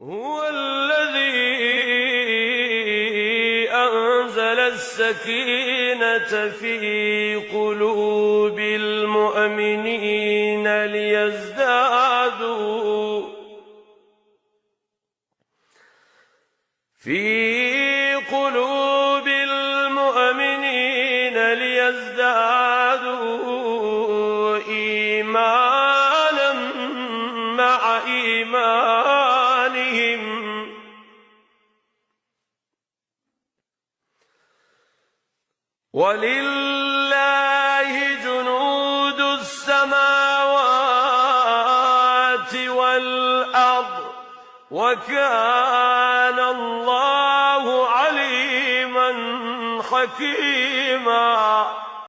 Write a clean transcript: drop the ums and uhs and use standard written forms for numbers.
هو الذي أنزل السكينة في قلوب المؤمنين ليزدادوا إيمانا مع إيمانهم ولله جنود السماوات والأرض وكان الله عليما حكيما.